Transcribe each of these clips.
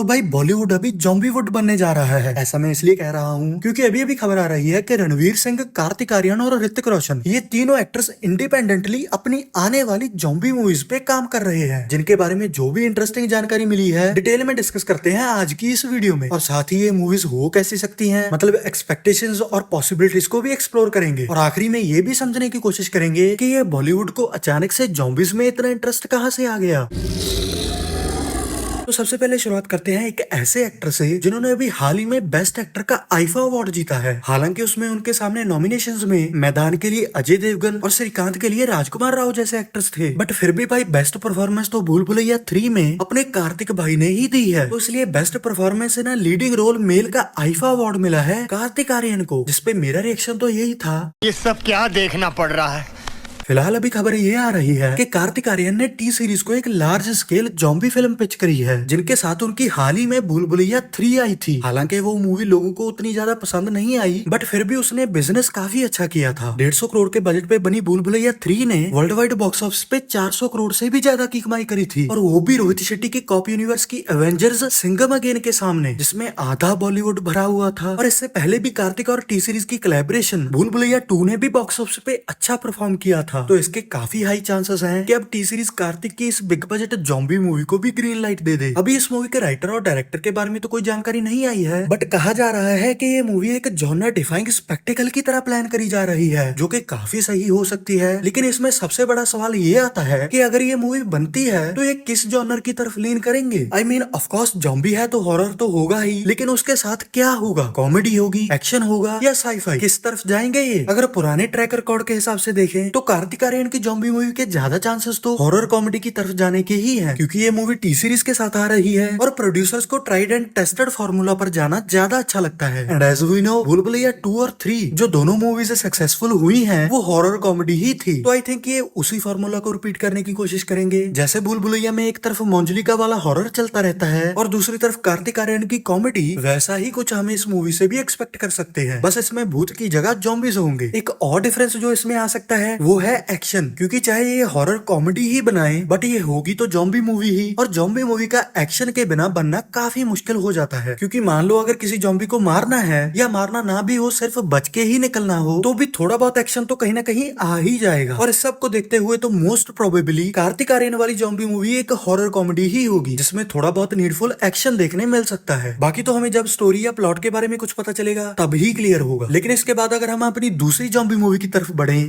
तो भाई बॉलीवुड अभी जॉम्बीवुड बनने जा रहा है। ऐसा मैं इसलिए कह रहा हूँ क्योंकि अभी अभी खबर आ रही है कि रणवीर सिंह, कार्तिक आर्यन और ऋतिक रोशन ये तीनों एक्टर्स इंडिपेंडेंटली अपनी आने वाली जॉम्बी मूवीज पे काम कर रहे हैं, जिनके बारे में जो भी इंटरेस्टिंग जानकारी मिली है डिटेल में डिस्कस करते हैं आज की इस वीडियो में। और साथ ही ये मूवीज हो कैसी सकती है, मतलब एक्सपेक्टेशंस और पॉसिबिलिटीज को भी एक्सप्लोर करेंगे। और आखिरी में ये भी समझने की कोशिश करेंगे कि ये बॉलीवुड को अचानक से जॉम्बीज में इतना इंटरेस्ट कहाँ से आ गया। तो सबसे पहले शुरुआत करते हैं एक ऐसे एक्टर से जिन्होंने अभी हाल ही में बेस्ट एक्टर का आईफा अवार्ड जीता है। हालांकि उसमें उनके सामने नॉमिनेशंस में मैदान के लिए अजय देवगन और श्रीकांत के लिए राजकुमार राव जैसे एक्टर्स थे, बट फिर भी भाई बेस्ट परफॉर्मेंस तो भूल भुलैया 3 में अपने कार्तिक भाई ने ही दी है। तो इसलिए बेस्ट परफॉर्मेंस से ना लीडिंग रोल मेल का आईफा अवार्ड मिला है कार्तिक आर्यन को, जिसपे मेरा रिएक्शन तो यही था, ये सब क्या देखना पड़ रहा है। फिलहाल अभी खबर ये आ रही है कि कार्तिक आर्यन ने टी सीरीज को एक large scale zombie film pitch करी है, जिनके साथ उनकी हाल ही में भूल भुलैया 3 आई थी। हालांकि वो मूवी लोगों को उतनी ज्यादा पसंद नहीं आई, बट फिर भी उसने बिजनेस काफी अच्छा किया था। 150 करोड़ के बजट पे बनी भूल भुलैया 3 ने वर्ल्ड वाइड बॉक्स ऑफिस पे 400 करोड़ से भी ज्यादा की कमाई करी थी, और वो भी रोहित शेट्टी की कॉप यूनिवर्स की एवेंजर्स सिंघम अगेन के सामने, जिसमें आधा बॉलीवुड भरा हुआ था। और इससे पहले भी कार्तिक और टी सीरीज की कोलैबोरेशन भूल भुलैया 2 ने भी बॉक्स ऑफिस पे अच्छा परफॉर्म किया था। तो इसके काफी हाई चांसेस हैं कि अब टी सीरीज कार्तिक की इस बिग बजट जॉम्बी मूवी को भी ग्रीन लाइट दे दे। अभी इस मूवी के राइटर और डायरेक्टर के बारे में तो कोई जानकारी नहीं आई है, बट कहा जा रहा है कि ये मूवी एक जॉनर डिफाइंग स्पेक्टिकल की तरह प्लान करी जा रही है, जो कि काफी सही हो सकती है। लेकिन इसमें सबसे बड़ा सवाल ये आता है कि अगर ये मूवी बनती है तो ये किस जॉनर की तरफ लीन करेंगे। I mean of course zombie है तो हॉरर तो होगा ही, लेकिन उसके साथ क्या होगा, कॉमेडी होगी, एक्शन होगा या साईफाई, किस तरफ जाएंगे ये। अगर पुराने ट्रैक रिकॉर्ड के हिसाब से देखें तो कार्तिक आर्यन की जॉम्बी मूवी के ज्यादा चांसेस तो हॉरर कॉमेडी की तरफ जाने के ही हैं, क्योंकि ये मूवी टी सीरीज के साथ आ रही है और प्रोड्यूसर्स को ट्राइड एंड टेस्टेड फार्मूला पर जाना ज्यादा अच्छा लगता है। एंड एज वी नो भूल भुलैया 2 और 3 जो दोनों मूवीज सक्सेसफुल हुई हैं वो हॉरर कॉमेडी ही थी। तो आई थिंक ये उसी फार्मूला को रिपीट करने की कोशिश करेंगे। जैसे भूल भुलैया में एक तरफ मंजलिका वाला हॉरर चलता रहता है और दूसरी तरफ कार्तिक आर्यन की कॉमेडी, वैसा ही कुछ हमें इस मूवी से भी एक्सपेक्ट कर सकते हैं। बस इसमें भूत की जगह जॉम्बीज होंगे। एक और डिफरेंस जो इसमें आ सकता है वो है एक्शन, क्योंकि चाहे ये हॉरर कॉमेडी ही बनाए बट ये होगी तो जॉम्बी मूवी ही, और जॉम्बी मूवी का एक्शन के बिना बनना काफी मुश्किल हो जाता है। क्योंकि मान लो अगर किसी जॉम्बी को मारना है या मारना ना भी हो, सिर्फ बच के ही निकलना हो, तो भी थोड़ा बहुत एक्शन तो कहीं ना कहीं आ ही जाएगा। और इस सब को देखते हुए तो मोस्ट प्रोबेबली कार्तिक आर्यन वाली जॉम्बी मूवी एक हॉरर कॉमेडी ही होगी, जिसमें थोड़ा बहुत नीडफुल एक्शन देखने मिल सकता है। बाकी तो हमें जब स्टोरी या प्लॉट के बारे में कुछ पता चलेगा तब ही क्लियर होगा। लेकिन इसके बाद अगर हम अपनी दूसरी जॉम्बी मूवी की तरफ बढ़े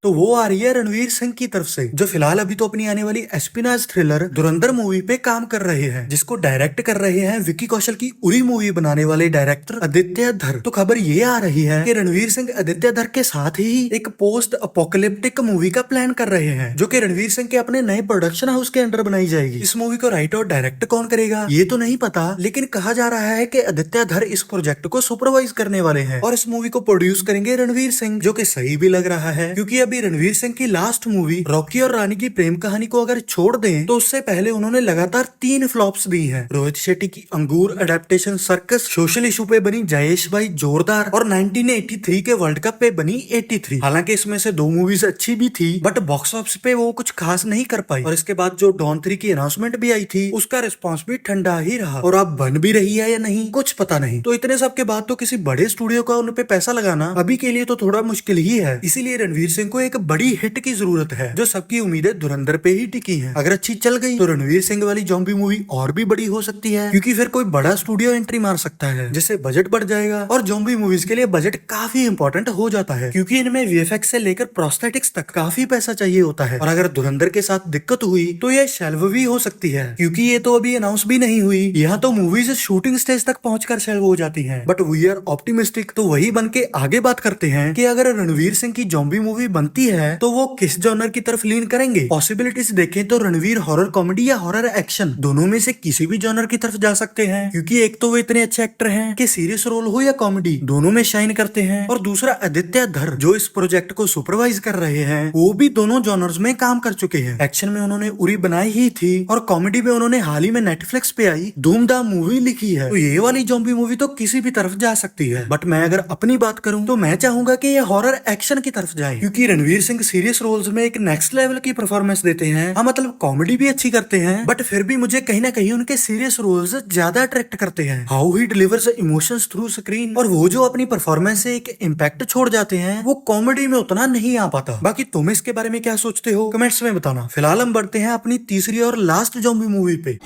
तो वो आ रही है रणवीर सिंह की तरफ से, जो फिलहाल अभी तो अपनी आने वाली एस्पिनाज थ्रिलर धुरंधर मूवी पे काम कर रहे हैं, जिसको डायरेक्ट कर रहे हैं विकी कौशल की उरी मूवी बनाने वाले डायरेक्टर आदित्य धर। तो खबर ये आ रही है कि रणवीर सिंह आदित्य धर के साथ ही एक पोस्ट अपोकलिप्टिक मूवी का प्लान कर रहे हैं, जो कि रणवीर सिंह के अपने नए प्रोडक्शन हाउस के अंडर बनाई जाएगी। इस मूवी को राइट और डायरेक्ट कौन करेगा ये तो नहीं पता, लेकिन कहा जा रहा है कि आदित्य धर इस प्रोजेक्ट को सुपरवाइज करने वाले हैं और इस मूवी को प्रोड्यूस करेंगे रणवीर सिंह, जो कि सही भी लग रहा है। क्योंकि अभी रणवीर सिंह की लास्ट मूवी रॉकी और रानी की प्रेम कहानी को अगर छोड़ दें तो उससे पहले उन्होंने लगातार 3 फ्लॉप्स दी हैं। रोहित शेट्टी की अंगूर अडेप्टेशन सर्कस, सोशल इशू पे बनी जयेश भाई जोरदार, और 1983 के वर्ल्ड कप पे बनी 83। हालांकि इसमें से 2 मूवीज अच्छी भी थी बट बॉक्स ऑफिस पे वो कुछ खास नहीं कर पाई। और इसके बाद जो डॉन 3 की अनाउंसमेंट भी आई थी उसका रिस्पॉन्स भी ठंडा ही रहा, और अब बन भी रही है या नहीं कुछ पता नहीं। तो इतने सब के बाद तो किसी बड़े स्टूडियो का उन पे पैसा लगाना अभी के लिए तो थोड़ा मुश्किल ही है। इसीलिए रणवीर सिंह को एक बड़ी हिट की जरूरत है, जो सबकी उम्मीदें धुरंधर पे ही टिकी हैं। अगर अच्छी चल गई तो रणवीर सिंह वाली जॉम्बी मूवी और भी बड़ी हो सकती है, क्योंकि फिर कोई बड़ा स्टूडियो एंट्री मार सकता है, जिससे बजट बढ़ जाएगा। और जॉम्बी मूवीज के लिए बजट काफी इंपॉर्टेंट हो जाता है, क्योंकि इनमें वीएफएक्स से लेकर प्रोस्थेटिक्स तक काफी पैसा चाहिए होता है। और अगर धुरंधर के साथ दिक्कत हुई तो यह शेल्व भी हो सकती है, क्योंकि ये तो अभी अनाउंस भी नहीं हुई। यहाँ तो मूवीज शूटिंग स्टेज तक पहुंचकर शेल्व हो जाती है। बट वी आर ऑप्टिमिस्टिक, तो वही बन के आगे बात करते हैं कि अगर रणवीर सिंह की जॉम्बी मूवी बनती है तो वो किस जॉनर की तरफ लीन करेंगे। पॉसिबिलिटीज देखें तो रणवीर हॉरर कॉमेडी या हॉरर एक्शन दोनों में से किसी भी जॉनर की तरफ जा सकते हैं, क्योंकि एक तो वो इतने अच्छे एक्टर हैं कि सीरियस रोल हो या कॉमेडी दोनों में शाइन करते हैं, और दूसरा आदित्य धर जो इस प्रोजेक्ट को सुपरवाइज कर रहे हैं वो भी दोनों जॉनर्स में काम कर चुके हैं। एक्शन में उन्होंने उरी बनाई ही थी और कॉमेडी में उन्होंने हाल ही में नेटफ्लिक्स पे आई धूमधाम मूवी लिखी है। तो ये वाली जॉम्बी मूवी तो किसी भी तरफ जा सकती है, बट मैं अगर अपनी बात करूं तो मैं चाहूंगा कि ये हॉरर एक्शन की तरफ जाए, क्योंकि रणवीर सिंह सीरियस रोल्स में एक नेक्स्ट लेवल की परफॉर्मेंस देते हैं। हाँ मतलब कॉमेडी भी अच्छी करते हैं, बट फिर भी मुझे कहीं ना कहीं उनके सीरियस रोल्स ज्यादा अट्रैक्ट करते हैं। How he delivers emotions through screen, और वो जो अपनी परफॉर्मेंस से एक इम्पैक्ट छोड़ जाते हैं, वो कॉमेडी में उतना नहीं आ पाता। बाकी तुम इसके बारे में क्या सोचते हो कमेंट्स में बताना। फिलहाल हम बढ़ते हैं अपनी तीसरी और लास्ट ज़ॉम्बी मूवी पे,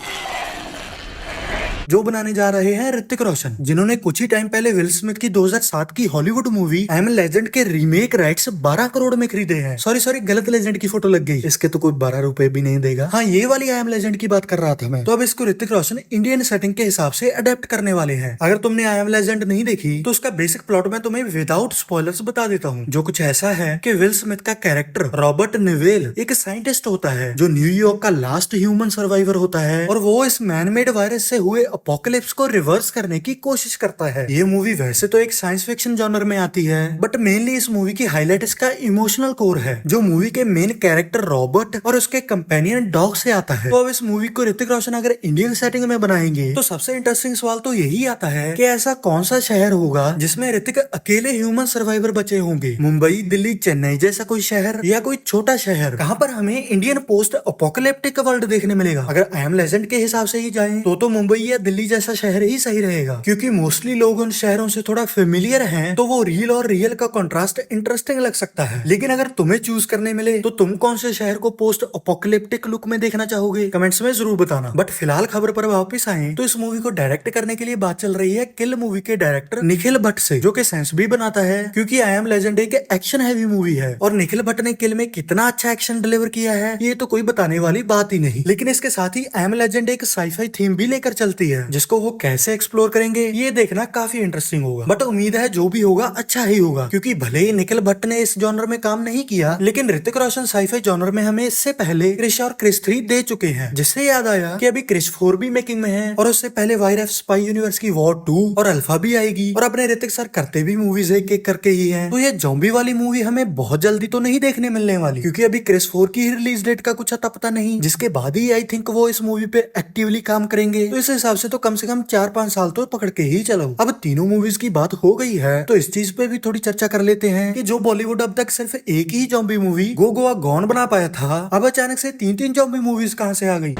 जो बनाने जा रहे हैं ऋतिक रोशन, जिन्होंने कुछ ही टाइम पहले विल स्मिथ की 2007 की Hollywood movie I am legend के रीमेक राइट्स 12 करोड़ में खरीदे हैं। सॉरी गलत लेजेंड की फोटो लग गई, इसके तो कोई 12 रुपए भी नहीं देगा। हाँ ये वाली आई एम लेजेंड की बात कर रहा था मैं। तो अब इसको ऋतिक रोशन इंडियन सेटिंग के हिसाब से अडेप्ट करने वाले हैं। अगर तुमने आई एम लेजेंड नहीं देखी तो उसका बेसिक प्लॉट मैं तुम्हें विदाउट स्पॉयलर्स बता देता हूँ। जो कुछ ऐसा है कि विल स्मिथ का कैरेक्टर रॉबर्ट निवेल एक साइंटिस्ट होता है जो न्यूयॉर्क का लास्ट ह्यूमन सर्वाइवर होता है, और वो इस मैनमेड वायरस से हुए अपोकलिप्स को रिवर्स करने की कोशिश करता है। ये मूवी वैसे तो एक साइंस फिक्शन जॉनर में आती है, बट मेनली इस मूवी की हाईलाइट इसका इमोशनल कोर है, जो मूवी के मेन कैरेक्टर रॉबर्ट और उसके कंपेनियन डॉग से आता है। तो अब इस मूवी को ऋतिक रोशन अगर इंडियन सेटिंग में बनाएंगे तो सबसे इंटरेस्टिंग सवाल तो यही आता है कि ऐसा कौन सा शहर होगा जिसमें ऋतिक अकेले ह्यूमन सर्वाइवर बचे होंगे। मुंबई, दिल्ली, चेन्नई जैसा कोई शहर, या कोई छोटा शहर, कहाँ पर हमें इंडियन पोस्ट अपोकलिप्टिक वर्ल्ड देखने मिलेगा। अगर आई एम लेजेंड के हिसाब से ही जाएं तो मुंबई या दिल्ली जैसा शहर ही सही रहेगा, क्योंकि मोस्टली लोग उन शहरों से थोड़ा फेमिलियर हैं, तो वो रियल और रियल का कंट्रास्ट इंटरेस्टिंग लग सकता है। लेकिन अगर तुम्हें चूज करने मिले तो तुम कौन से शहर को पोस्ट अपोकलिप्टिक लुक में देखना चाहोगे, कमेंट्स में जरूर बताना। बट फिलहाल खबर पर वापस आए तो इस मूवी को डायरेक्ट करने के लिए बात चल रही है किल मूवी के डायरेक्टर निखिल भट्ट से, जो कि सेंस भी बनाता है क्योंकि आई एम लेजेंड एक एक्शन हैवी मूवी है, और निखिल भट्ट ने किल में कितना अच्छा एक्शन डिलीवर किया है ये तो कोई बताने वाली बात ही नहीं। लेकिन इसके साथ ही आई एम लेजेंड एक साईफाई थीम भी लेकर चलती है, जिसको वो कैसे एक्सप्लोर करेंगे ये देखना काफी इंटरेस्टिंग होगा। बट उम्मीद है जो भी होगा अच्छा ही होगा, क्योंकि भले ही निखिल भट्ट ने इस जॉनर में काम नहीं किया, लेकिन ऋतिक रोशन साईफाई जॉनर में हमें इससे पहले क्रिश और क्रिश 3 दे चुके हैं। जिससे याद आया कि अभी क्रिश 4 भी मेकिंग में है, और उससे पहले वायर एफ स्पाई यूनिवर्स की वॉर 2 और अल्फा भी आएगी, और अपने ऋतिक सर करते भी मूवीज एक एक करके ही है। तो ये ज़ॉम्बी वाली मूवी हमें बहुत जल्दी तो नहीं देखने मिलने वाली, क्योंकि अभी क्रिश 4 की रिलीज डेट का कुछ अता पता नहीं, जिसके बाद ही आई थिंक वो इस मूवी पे एक्टिवली काम करेंगे। तो इस हिसाब से तो कम से कम 4-5 साल तो पकड़ के ही चलो। अब तीनों मूवीज की बात हो गई है तो इस चीज पे भी थोड़ी चर्चा कर लेते हैं कि जो बॉलीवुड अब तक सिर्फ एक ही ज़ॉम्बी मूवी गो गोवा गॉन बना पाया था, अब अचानक से 3-3 ज़ॉम्बी मूवीज कहां से आ गई।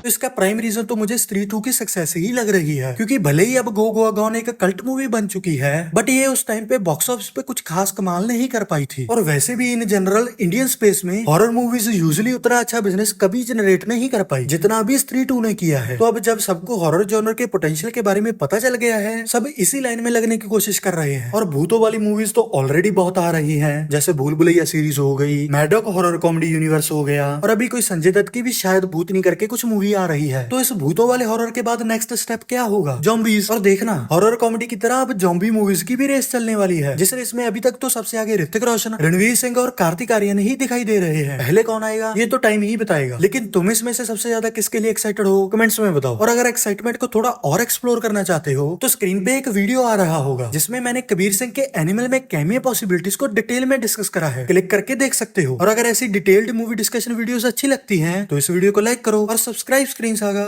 इसका प्राइम रीजन तो मुझे स्त्री 2 की सक्सेस ही लग रही है, क्योंकि भले ही अब गो गोवा गॉन एक कल्ट मूवी बन चुकी है, बट ये उस टाइम पे बॉक्स ऑफिस पे कुछ खास कमाल नहीं कर पाई थी। और वैसे भी इन जनरल इंडियन स्पेस में हॉरर मूवीज यूजुअली उतना अच्छा बिजनेस कभी जनरेट नहीं कर पाई जितना अभी स्त्री 2 ने किया है। तो अब जब सबको हॉरर जॉनर के पोटेंशियल के बारे में पता चल गया है, सब इसी लाइन में लगने की कोशिश कर रहे हैं। और भूतों वाली मूवीज तो ऑलरेडी बहुत आ रही है, जैसे भूल भुलैया सीरीज हो गई, मैडॉक हॉरर कॉमेडी यूनिवर्स हो गया, और अभी कोई संजय दत्त की भी शायद भूतनी करके कुछ मूवी आ रही है। तो इस भूतों वाले हॉरर के बाद नेक्स्ट स्टेप क्या होगा, ज़ॉम्बीज। और देखना हॉरर कॉमेडी की तरह अब ज़ॉम्बी मूवीज की भी रेस चलने वाली है, जिस रेस में अभी तक तो सबसे आगे ऋतिक रोशन, रणवीर सिंह और कार्तिक आर्यन ही दिखाई दे रहे हैं। पहले कौन आएगा ये तो टाइम ही बताएगा। लेकिन तुम इसमें से सबसे ज्यादा किसके लिए एक्साइटेड हो कमेंट्स में बताओ। और अगर एक्साइटमेंट को थोड़ा और एक्सप्लोर करना चाहते हो तो स्क्रीन पे एक वीडियो आ रहा होगा जिसमें मैंने कबीर सिंह के एनिमल में कैमियो पॉसिबिलिटीज को डिटेल में डिस्कस करा है, क्लिक करके देख सकते हो। और अगर ऐसी डिटेल्ड मूवी डिस्कशन वीडियोस अच्छी लगती हैं तो इस वीडियो को लाइक करो और सब्सक्राइब स्क्रीन सागा।